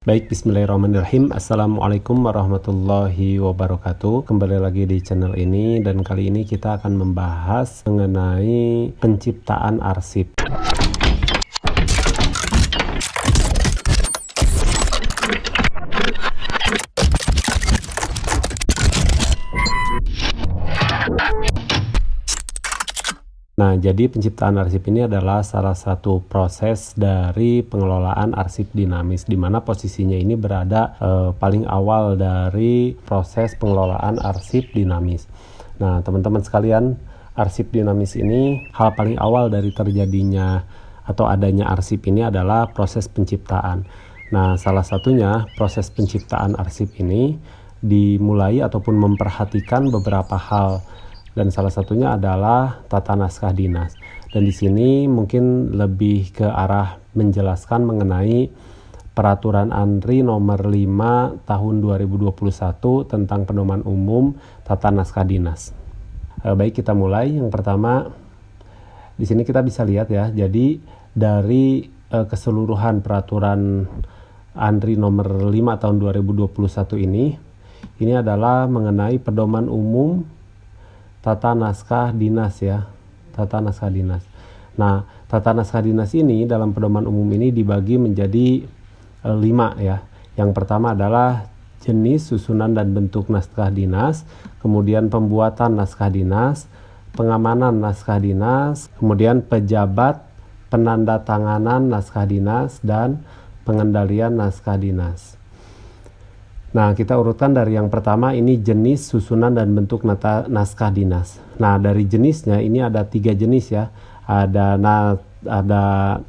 Baik, bismillahirrahmanirrahim. Assalamualaikum warahmatullahi wabarakatuh. Kembali lagi di channel ini, dan kali ini kita akan membahas mengenai penciptaan arsip. Nah, jadi penciptaan arsip ini adalah salah satu proses dari pengelolaan arsip dinamis, di mana posisinya ini berada paling awal dari proses pengelolaan arsip dinamis. Nah, teman-teman sekalian, arsip dinamis ini hal paling awal dari terjadinya atau adanya arsip ini adalah proses penciptaan. Nah, salah satunya proses penciptaan arsip ini dimulai ataupun memperhatikan beberapa hal. Dan salah satunya adalah tata naskah dinas. Dan di sini mungkin lebih ke arah menjelaskan mengenai Peraturan ANRI nomor 5 tahun 2021 tentang pedoman umum tata naskah dinas. Baik, kita mulai. Yang pertama, di sini kita bisa lihat ya. Jadi dari keseluruhan Peraturan ANRI nomor 5 tahun 2021 ini adalah mengenai pedoman umum tata naskah dinas ya, tata naskah dinas. Nah, tata naskah dinas ini dalam pedoman umum ini dibagi menjadi 5 ya. Yang pertama adalah jenis, susunan dan bentuk naskah dinas, kemudian pembuatan naskah dinas, pengamanan naskah dinas, kemudian pejabat penandatanganan naskah dinas, dan pengendalian naskah dinas. Nah, kita urutkan dari yang pertama, ini jenis, susunan, dan bentuk naskah dinas. Nah, dari jenisnya ini ada 3 jenis ya. Ada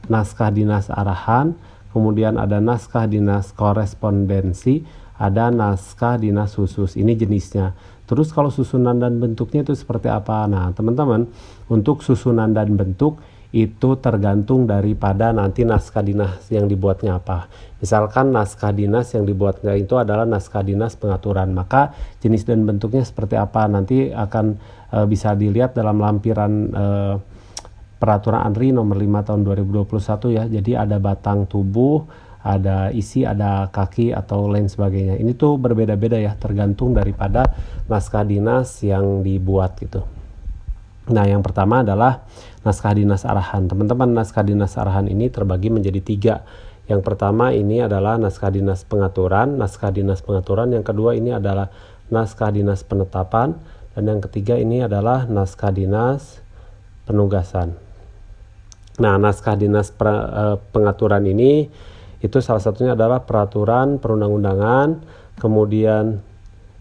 naskah dinas arahan, kemudian ada naskah dinas korespondensi, ada naskah dinas khusus. Ini jenisnya. Terus kalau susunan dan bentuknya itu seperti apa? Nah, teman-teman, untuk susunan dan bentuk itu tergantung daripada nanti naskah dinas yang dibuatnya apa. Misalkan naskah dinas yang dibuatnya itu adalah naskah dinas pengaturan, maka jenis dan bentuknya seperti apa nanti akan bisa dilihat dalam lampiran Peraturan ANRI nomor 5 tahun 2021 ya. Jadi ada batang tubuh, ada isi, ada kaki atau lain sebagainya. Ini tuh berbeda-beda ya, tergantung daripada naskah dinas yang dibuat gitu. Nah, yang pertama adalah naskah dinas arahan. Teman-teman, naskah dinas arahan ini terbagi menjadi 3. Yang pertama ini adalah naskah dinas pengaturan. Yang kedua ini adalah naskah dinas penetapan. Dan yang ketiga ini adalah naskah dinas penugasan. Nah, naskah dinas pengaturan ini itu salah satunya adalah peraturan perundang-undangan, kemudian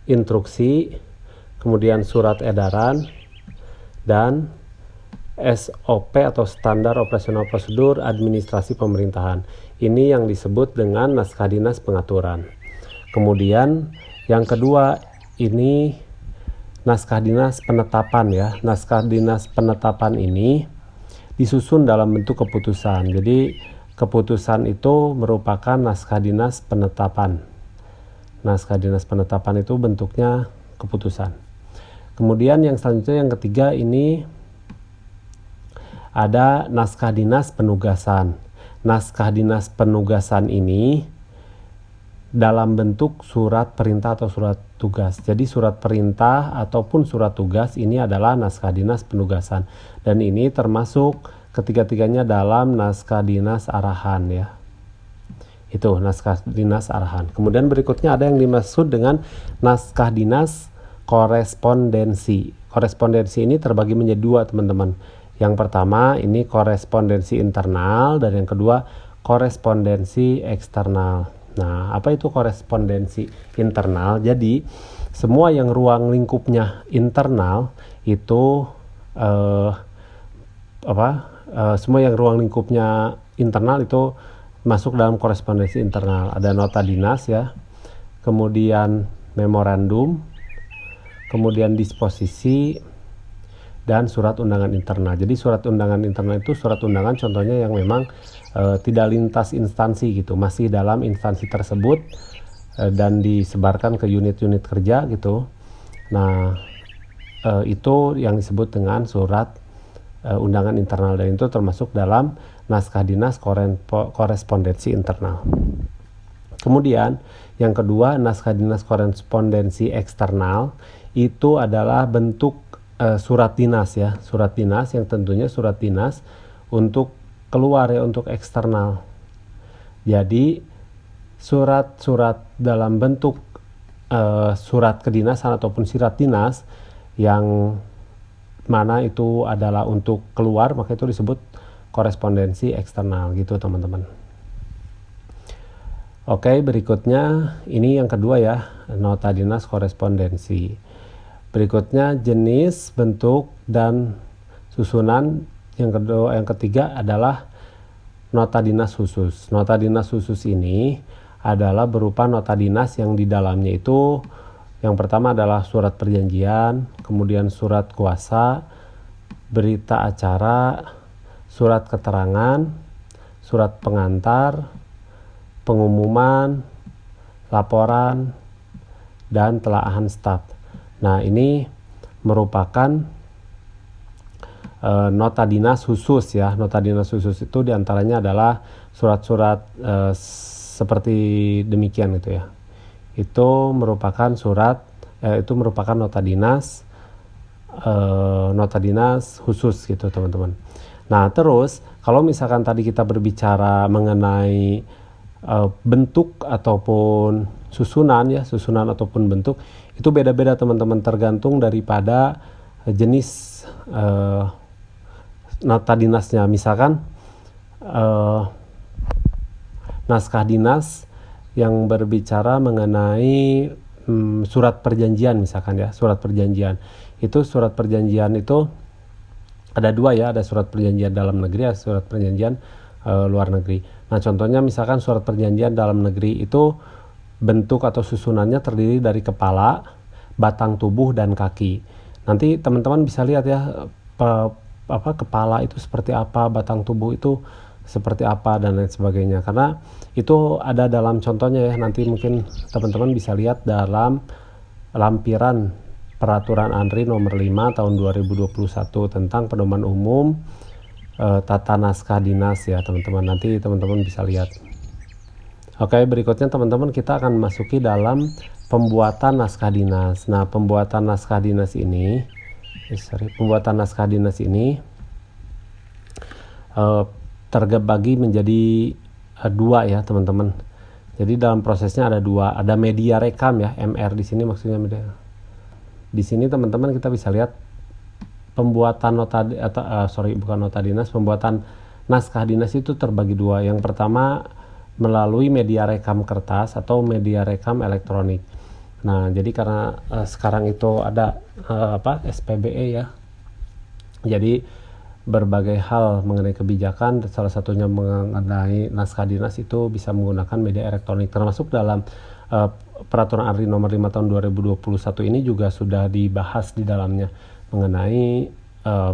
instruksi, kemudian surat edaran, dan SOP atau standar operasional prosedur administrasi pemerintahan. Ini yang disebut dengan naskah dinas pengaturan. Kemudian yang kedua ini naskah dinas penetapan ya. Naskah dinas penetapan ini disusun dalam bentuk keputusan. Jadi keputusan itu merupakan naskah dinas penetapan. Naskah dinas penetapan itu bentuknya keputusan. Kemudian yang selanjutnya yang ketiga ini ada naskah dinas penugasan. Naskah dinas penugasan ini dalam bentuk surat perintah atau surat tugas. Jadi surat perintah ataupun surat tugas ini adalah naskah dinas penugasan. Dan ini termasuk ketiga-tiganya dalam naskah dinas arahan ya. Itu naskah dinas arahan. Kemudian berikutnya ada yang dimaksud dengan naskah dinas korespondensi. Korespondensi ini terbagi menjadi 2, teman-teman. Yang pertama ini korespondensi internal, dan yang kedua korespondensi eksternal. Nah, apa itu korespondensi internal? Jadi semua yang ruang lingkupnya internal itu semua yang ruang lingkupnya internal itu masuk dalam korespondensi internal. Ada nota dinas ya, kemudian memorandum, kemudian disposisi, dan surat undangan internal. Jadi surat undangan internal itu surat undangan contohnya yang memang tidak lintas instansi gitu, masih dalam instansi tersebut dan disebarkan ke unit-unit kerja gitu. Nah, itu yang disebut dengan surat undangan internal, dan itu termasuk dalam naskah dinas korespondensi internal. Kemudian yang kedua, naskah dinas korespondensi eksternal itu adalah bentuk surat dinas ya, surat dinas yang tentunya surat dinas untuk keluar ya, untuk eksternal. Jadi surat-surat dalam bentuk surat kedinasan ataupun surat dinas yang mana itu adalah untuk keluar, maka itu disebut korespondensi eksternal gitu teman-teman. Oke, berikutnya ini yang kedua ya, nota dinas korespondensi. Berikutnya jenis, bentuk, dan susunan. Yang ketiga adalah nota dinas khusus. Nota dinas khusus ini adalah berupa nota dinas yang di dalamnya itu yang pertama adalah surat perjanjian, kemudian surat kuasa, berita acara, surat keterangan, surat pengantar, pengumuman, laporan, dan telaahan staf. Nah, ini merupakan nota dinas khusus ya. Nota dinas khusus itu diantaranya adalah surat-surat seperti demikian gitu ya. Itu merupakan nota dinas khusus gitu teman-teman. Nah, terus kalau misalkan tadi kita berbicara mengenai bentuk ataupun susunan ataupun bentuk, itu beda-beda teman-teman, tergantung daripada jenis nota dinasnya. Misalkan naskah dinas yang berbicara mengenai surat perjanjian misalkan ya, surat perjanjian itu ada dua ya, ada surat perjanjian dalam negeri, ada surat perjanjian luar negeri. Nah, contohnya misalkan surat perjanjian dalam negeri itu bentuk atau susunannya terdiri dari kepala, batang tubuh, dan kaki. Nanti teman-teman bisa lihat ya, kepala itu seperti apa, batang tubuh itu seperti apa, dan lain sebagainya. Karena itu ada dalam contohnya ya, nanti mungkin teman-teman bisa lihat dalam lampiran Peraturan ANRI nomor 5 tahun 2021 tentang pedoman umum tata naskah dinas ya teman-teman. Nanti teman-teman bisa lihat. Oke, berikutnya teman-teman kita akan masuki dalam pembuatan naskah dinas. Nah, pembuatan naskah dinas ini terbagi menjadi dua ya teman-teman. Jadi dalam prosesnya ada dua, ada media rekam ya, MR di sini maksudnya media. Di sini teman-teman kita bisa lihat pembuatan pembuatan naskah dinas itu terbagi dua. Yang pertama melalui media rekam kertas atau media rekam elektronik. Nah, jadi karena sekarang itu ada SPBE ya. Jadi berbagai hal mengenai kebijakan, salah satunya mengenai naskah dinas itu bisa menggunakan media elektronik, termasuk dalam Peraturan ANRI nomor 5 tahun 2021 ini juga sudah dibahas di dalamnya mengenai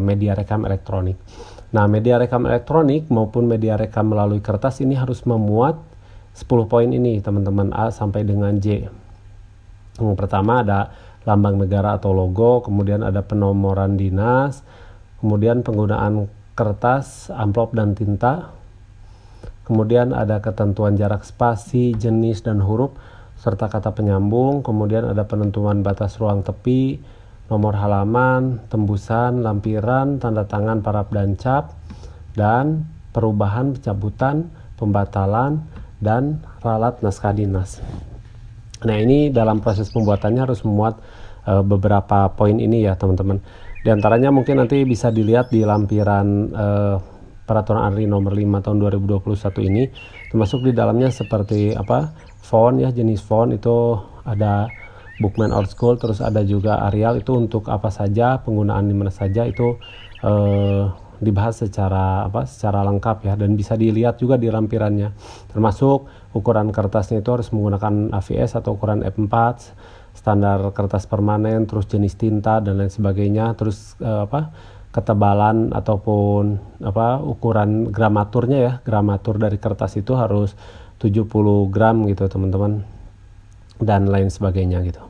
media rekam elektronik. Nah, media rekam elektronik maupun media rekam melalui kertas ini harus memuat 10 poin ini teman-teman, A sampai dengan J. Yang pertama ada lambang negara atau logo, kemudian ada penomoran dinas, kemudian penggunaan kertas, amplop, dan tinta, kemudian ada ketentuan jarak spasi, jenis, dan huruf, serta kata penyambung, kemudian ada penentuan batas ruang tepi, nomor halaman, tembusan, lampiran, tanda tangan paraf dan cap, dan perubahan, pencabutan, pembatalan, dan ralat naskah dinas. Nah, ini dalam proses pembuatannya harus memuat beberapa poin ini ya teman-teman. Di antaranya mungkin nanti bisa dilihat di lampiran Peraturan ANRI nomor 5 tahun 2021 ini, termasuk di dalamnya seperti font ya, jenis font itu ada Bookman Old School, terus ada juga Arial, itu untuk apa saja, penggunaan di mana saja itu dibahas secara lengkap ya, dan bisa dilihat juga di lampirannya, termasuk ukuran kertasnya itu harus menggunakan AVS atau ukuran F4, standar kertas permanen, terus jenis tinta dan lain sebagainya, terus ketebalan ataupun ukuran gramaturnya ya, gramatur dari kertas itu harus 70 gram gitu teman-teman, dan lain sebagainya gitu.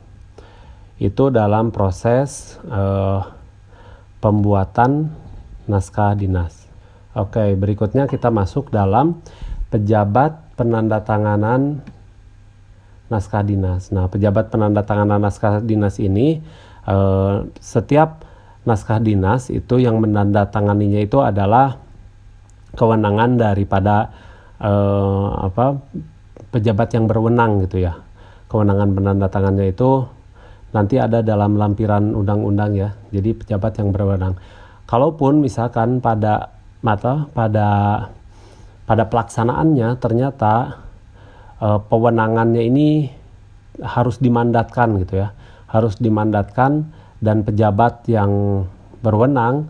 Itu dalam proses pembuatan naskah dinas. Oke, berikutnya kita masuk dalam pejabat penandatanganan naskah dinas. Nah, pejabat penandatanganan naskah dinas ini, setiap naskah dinas itu yang menandatanganinya itu adalah kewenangan daripada pejabat yang berwenang gitu ya. Kewenangan penandatangannya itu nanti ada dalam lampiran undang-undang ya. Jadi pejabat yang berwenang. Kalaupun misalkan pada pelaksanaannya ternyata kewenangannya ini harus dimandatkan gitu ya. Harus dimandatkan, dan pejabat yang berwenang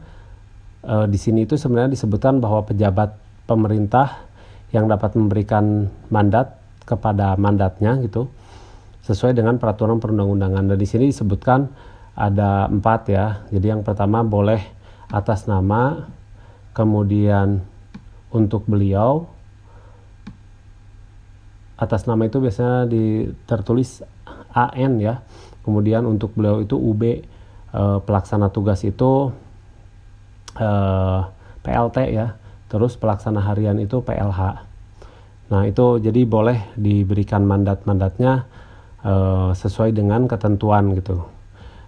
di sini itu sebenarnya disebutkan bahwa pejabat pemerintah yang dapat memberikan mandat kepada mandatnya gitu sesuai dengan peraturan perundang-undangan. Dan di sini disebutkan ada 4 ya. Jadi yang pertama boleh atas nama, kemudian untuk beliau, atas nama itu biasanya tertulis AN ya. Kemudian untuk beliau itu UB, pelaksana tugas itu PLT ya. Terus pelaksana harian itu PLH. Nah itu jadi boleh diberikan mandat-mandatnya sesuai dengan ketentuan gitu.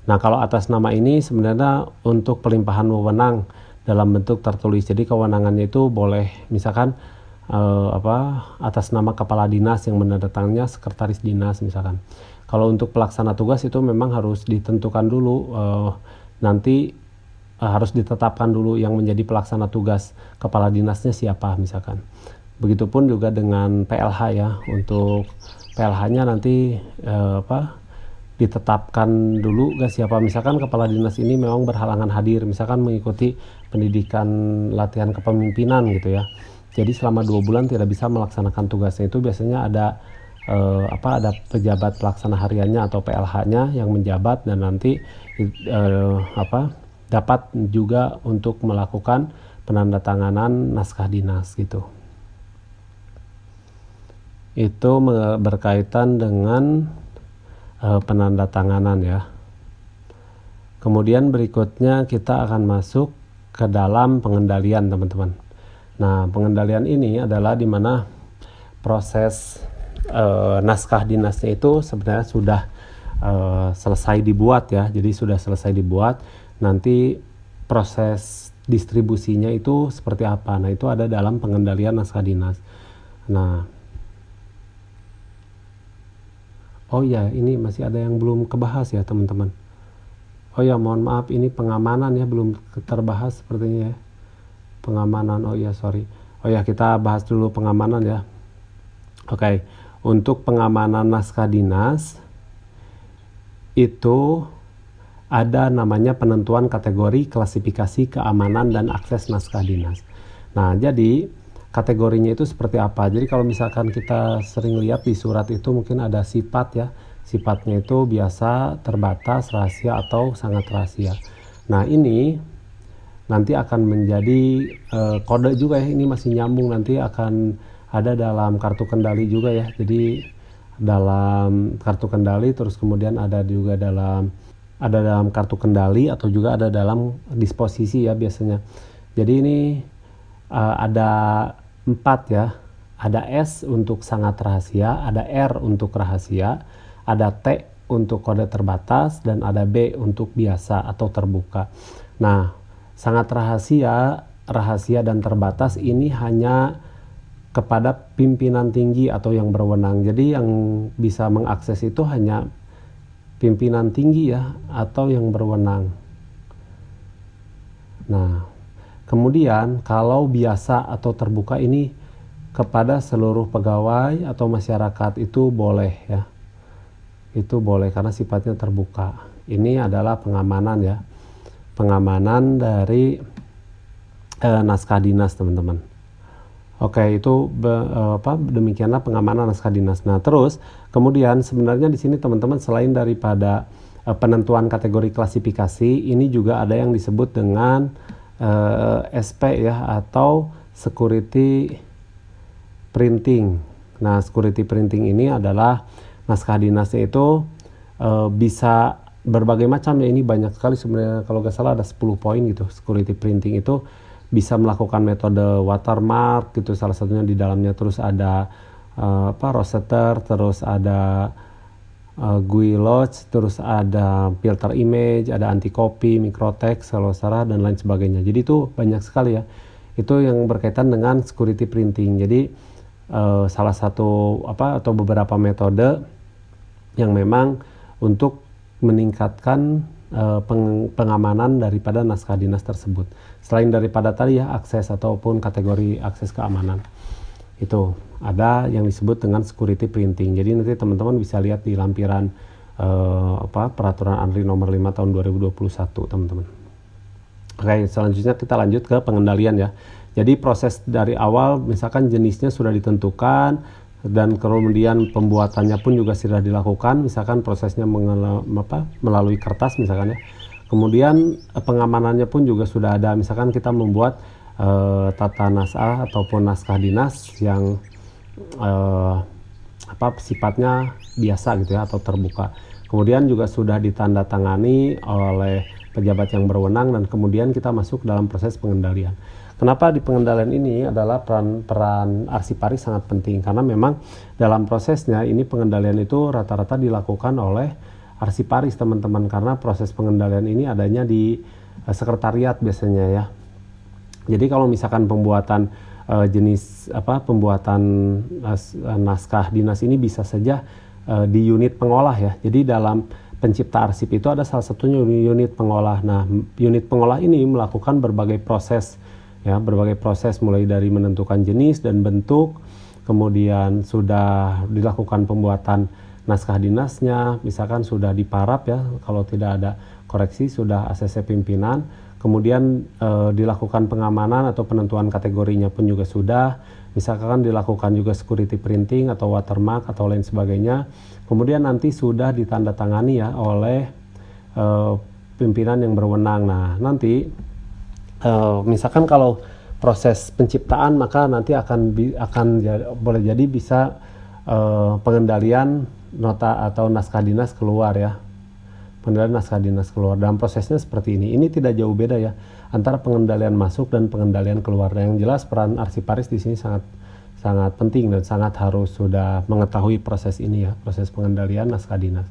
Nah kalau atas nama ini sebenarnya untuk pelimpahan wewenang dalam bentuk tertulis. Jadi kewenangannya itu boleh misalkan atas nama kepala dinas yang menandatangannya sekretaris dinas misalkan. Kalau untuk pelaksana tugas itu memang harus ditentukan dulu, nanti harus ditetapkan dulu yang menjadi pelaksana tugas kepala dinasnya siapa misalkan. Begitupun juga dengan PLH ya. Untuk PLH-nya nanti ditetapkan dulu siapa. Misalkan kepala dinas ini memang berhalangan hadir, misalkan mengikuti pendidikan latihan kepemimpinan gitu ya. Jadi selama 2 bulan tidak bisa melaksanakan tugasnya, itu biasanya ada pejabat pelaksana hariannya atau PLH-nya yang menjabat, dan nanti dapat juga untuk melakukan penandatanganan naskah dinas gitu. Itu berkaitan dengan penandatanganan ya. Kemudian berikutnya kita akan masuk ke dalam pengendalian teman-teman. Nah pengendalian ini adalah di mana proses naskah dinasnya itu sebenarnya sudah selesai dibuat ya. Jadi sudah selesai dibuat. Nanti proses distribusinya itu seperti apa. Nah itu ada dalam pengendalian naskah dinas. Nah, oh ya ini masih ada yang belum kebahas ya teman-teman. Oh ya mohon maaf, ini pengamanan ya belum terbahas sepertinya ya. Pengamanan, oh ya sorry. Oh ya kita bahas dulu pengamanan ya. Oke, untuk pengamanan naskah dinas itu ada namanya penentuan kategori, klasifikasi, keamanan, dan akses naskah dinas. Nah, jadi kategorinya itu seperti apa? Jadi kalau misalkan kita sering lihat di surat itu mungkin ada sifat ya. Sifatnya itu biasa, terbatas, rahasia, atau sangat rahasia. Nah, ini nanti akan menjadi kode juga ya. Ini masih nyambung, nanti akan ada dalam kartu kendali juga ya. Jadi dalam kartu kendali, terus kemudian ada juga dalam kartu kendali, atau juga ada dalam disposisi ya biasanya. Jadi ini ada 4 ya. Ada S untuk sangat rahasia, ada R untuk rahasia, ada T untuk kode terbatas, dan ada B untuk biasa atau terbuka. Nah, sangat rahasia dan terbatas ini hanya kepada pimpinan tinggi atau yang berwenang. Jadi yang bisa mengakses itu hanya pimpinan tinggi ya, atau yang berwenang. Nah, kemudian kalau biasa atau terbuka ini kepada seluruh pegawai atau masyarakat itu boleh ya. Itu boleh karena sifatnya terbuka. Ini adalah pengamanan ya. Pengamanan dari naskah dinas teman-teman. Oke, itu demikianlah pengamanan naskah dinas. Nah, terus kemudian sebenarnya di sini teman-teman selain daripada penentuan kategori klasifikasi, ini juga ada yang disebut dengan SP ya, atau security printing. Nah, security printing ini adalah naskah dinasnya itu bisa berbagai macam ya. Ini banyak sekali sebenarnya, kalau nggak salah ada 10 poin gitu. Security printing itu bisa melakukan metode watermark gitu, salah satunya di dalamnya. Terus ada roseter, terus ada GUI Lodge, terus ada filter image, ada anti copy, microtext, kalau salah, dan lain sebagainya. Jadi itu banyak sekali ya. Itu yang berkaitan dengan security printing. Jadi salah satu atau beberapa metode yang memang untuk meningkatkan pengamanan daripada naskah dinas tersebut. Selain daripada tadi ya akses ataupun kategori akses keamanan. Itu ada yang disebut dengan security printing. Jadi nanti teman-teman bisa lihat di lampiran peraturan ANRI nomor 5 tahun 2021, teman-teman. Oke, selanjutnya kita lanjut ke pengendalian ya. Jadi proses dari awal misalkan jenisnya sudah ditentukan dan kemudian pembuatannya pun juga sudah dilakukan, misalkan prosesnya melalui kertas misalkan ya. Kemudian pengamanannya pun juga sudah ada, misalkan kita membuat tata naskah ataupun naskah dinas yang sifatnya biasa gitu ya atau terbuka. Kemudian juga sudah ditandatangani oleh pejabat yang berwenang dan kemudian kita masuk dalam proses pengendalian. Kenapa di pengendalian ini adalah peran arsiparis sangat penting, karena memang dalam prosesnya ini pengendalian itu rata-rata dilakukan oleh arsiparis, teman-teman, karena proses pengendalian ini adanya di sekretariat biasanya ya. Jadi kalau misalkan pembuatan pembuatan naskah dinas ini bisa saja di unit pengolah ya. Jadi dalam pencipta arsip itu ada salah satunya unit pengolah. Nah, unit pengolah ini melakukan berbagai proses mulai dari menentukan jenis dan bentuk, kemudian sudah dilakukan pembuatan naskah dinasnya, misalkan sudah diparap ya, kalau tidak ada koreksi sudah ACC pimpinan, kemudian dilakukan pengamanan atau penentuan kategorinya pun juga sudah, misalkan dilakukan juga security printing atau watermark atau lain sebagainya, kemudian nanti sudah ditandatangani ya oleh pimpinan yang berwenang. Nah, nanti misalkan kalau proses penciptaan maka nanti akan boleh jadi bisa pengendalian nota atau naskah dinas keluar ya. Pengendalian naskah dinas keluar. Dalam prosesnya seperti ini. Ini tidak jauh beda ya antara pengendalian masuk dan pengendalian keluar. Yang jelas peran arsiparis di sini sangat penting dan sangat harus sudah mengetahui proses ini ya, proses pengendalian naskah dinas.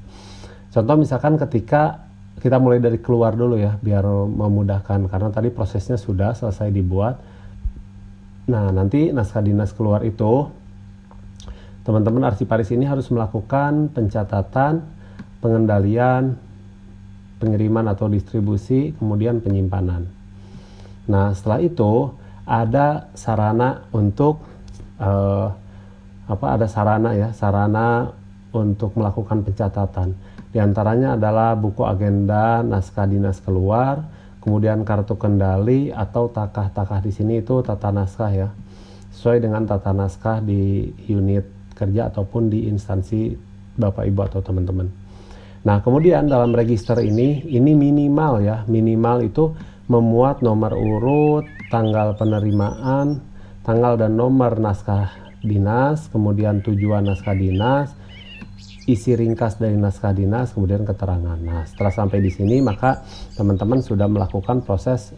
Contoh misalkan ketika kita mulai dari keluar dulu ya, biar memudahkan, karena tadi prosesnya sudah selesai dibuat. Nah, nanti naskah dinas keluar itu, teman-teman arsiparis ini harus melakukan pencatatan, pengendalian, pengiriman atau distribusi, kemudian penyimpanan. Nah, setelah itu ada sarana untuk sarana untuk melakukan pencatatan. Di antaranya adalah buku agenda naskah dinas keluar, kemudian kartu kendali atau takah di sini itu tata naskah ya, sesuai dengan tata naskah di unit kerja ataupun di instansi Bapak Ibu atau teman-teman. Nah, kemudian dalam register ini minimal itu memuat nomor urut, tanggal penerimaan, tanggal dan nomor naskah dinas, kemudian tujuan naskah dinas, isi ringkas dari naskah dinas, kemudian keterangan. Nah, setelah sampai di sini maka teman-teman sudah melakukan proses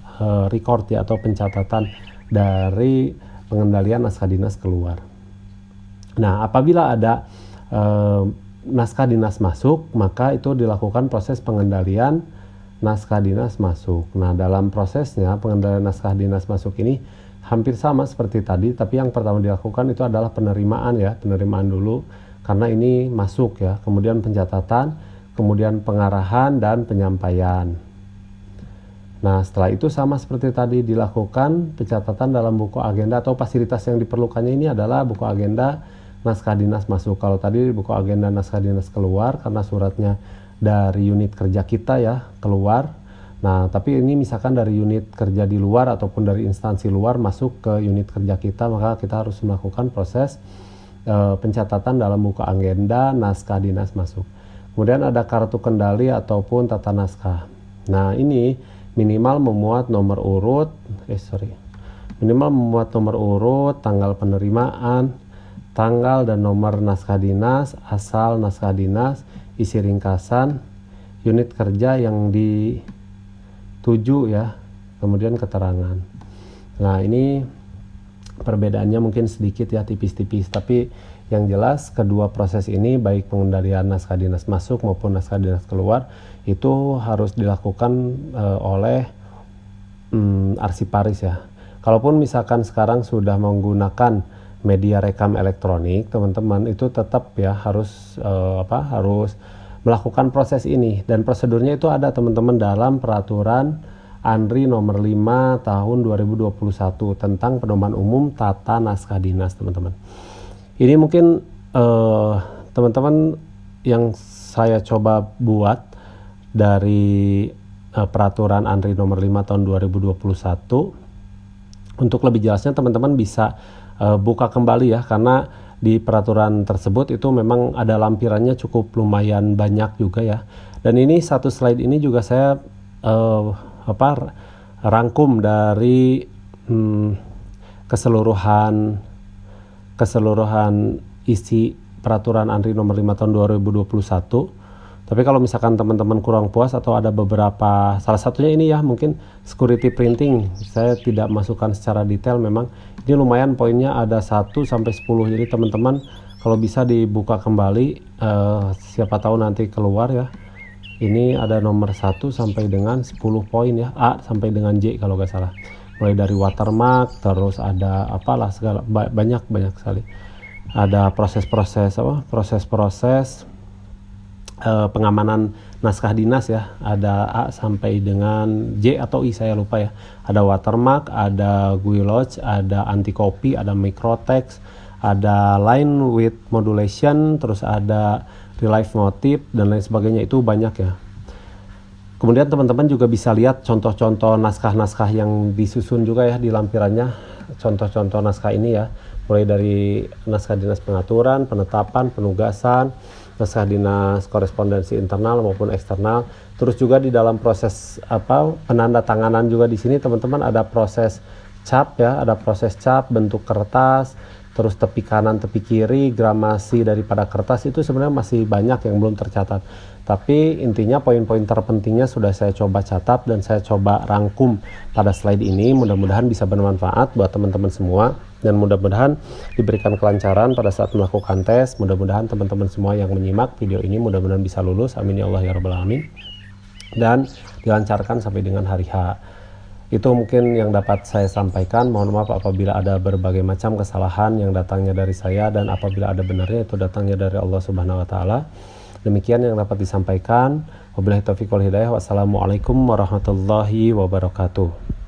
record ya atau pencatatan dari pengendalian naskah dinas keluar. Nah, apabila ada naskah dinas masuk, maka itu dilakukan proses pengendalian naskah dinas masuk. Nah, dalam prosesnya pengendalian naskah dinas masuk ini hampir sama seperti tadi, tapi yang pertama dilakukan itu adalah penerimaan dulu, karena ini masuk ya, kemudian pencatatan, kemudian pengarahan dan penyampaian. Nah, setelah itu sama seperti tadi dilakukan pencatatan dalam buku agenda atau fasilitas yang diperlukannya ini adalah buku agenda naskah dinas masuk. Kalau tadi buku agenda naskah dinas keluar karena suratnya dari unit kerja kita ya keluar. Nah, tapi ini misalkan dari unit kerja di luar ataupun dari instansi luar masuk ke unit kerja kita, maka kita harus melakukan proses pencatatan dalam buku agenda naskah dinas masuk. Kemudian ada kartu kendali ataupun tata naskah. Nah, ini minimal memuat nomor urut, tanggal penerimaan, tanggal dan nomor naskah dinas, asal naskah dinas, isi ringkasan, unit kerja yang dituju ya, kemudian keterangan. Nah, ini perbedaannya mungkin sedikit ya, tipis-tipis, tapi Yang jelas kedua proses ini, baik pengendalian naskah dinas masuk maupun naskah dinas keluar, itu harus dilakukan oleh arsiparis ya. Kalaupun misalkan sekarang sudah menggunakan media rekam elektronik, teman-teman itu tetap ya harus harus melakukan proses ini, dan prosedurnya itu ada teman-teman dalam peraturan ANRI nomor 5 tahun 2021 tentang pedoman umum tata naskah dinas, teman-teman. Ini mungkin teman-teman yang saya coba buat dari peraturan ANRI nomor 5 tahun 2021. Untuk lebih jelasnya teman-teman bisa buka kembali ya, karena di peraturan tersebut itu memang ada lampirannya cukup lumayan banyak juga ya. Dan ini satu slide ini juga saya rangkum dari keseluruhan isi peraturan ANRI nomor 5 tahun 2021. Tapi kalau misalkan teman-teman kurang puas atau ada beberapa, salah satunya ini ya mungkin security printing, saya tidak masukkan secara detail, memang ini lumayan poinnya ada 1 sampai 10. Jadi teman-teman kalau bisa dibuka kembali, siapa tahu nanti keluar ya. Ini ada nomor 1 sampai dengan 10 poin ya, A sampai dengan J kalau nggak salah. Mulai dari watermark, terus ada apalah segala, banyak sekali. Ada proses-proses pengamanan naskah dinas ya, ada A sampai dengan J atau I saya lupa ya. Ada watermark, ada guilloche, ada anti copy, ada microtext, ada line width modulation, terus ada relief motif dan lain sebagainya, itu banyak ya. Kemudian teman-teman juga bisa lihat contoh-contoh naskah-naskah yang disusun juga ya di lampirannya. Contoh-contoh naskah ini ya, mulai dari naskah dinas pengaturan, penetapan, penugasan, naskah dinas korespondensi internal maupun eksternal. Terus juga di dalam proses penandatanganan juga di sini teman-teman ada proses cap ya, ada proses cap, bentuk kertas, terus tepi kanan, tepi kiri, gramasi daripada kertas, itu sebenarnya masih banyak yang belum tercatat. Tapi intinya poin-poin terpentingnya sudah saya coba catat dan saya coba rangkum pada slide ini. Mudah-mudahan bisa bermanfaat buat teman-teman semua, dan mudah-mudahan diberikan kelancaran pada saat melakukan tes. Mudah-mudahan teman-teman semua yang menyimak video ini mudah-mudahan bisa lulus, amin ya Allah ya rabbal alamin, dan dilancarkan sampai dengan hari H. Itu mungkin yang dapat saya sampaikan. Mohon maaf apabila ada berbagai macam kesalahan yang datangnya dari saya, dan apabila ada benarnya itu datangnya dari Allah Subhanahu wa taala. Demikian yang dapat disampaikan. Wabillahi taufiq wal hidayah. Wassalamualaikum warahmatullahi wabarakatuh.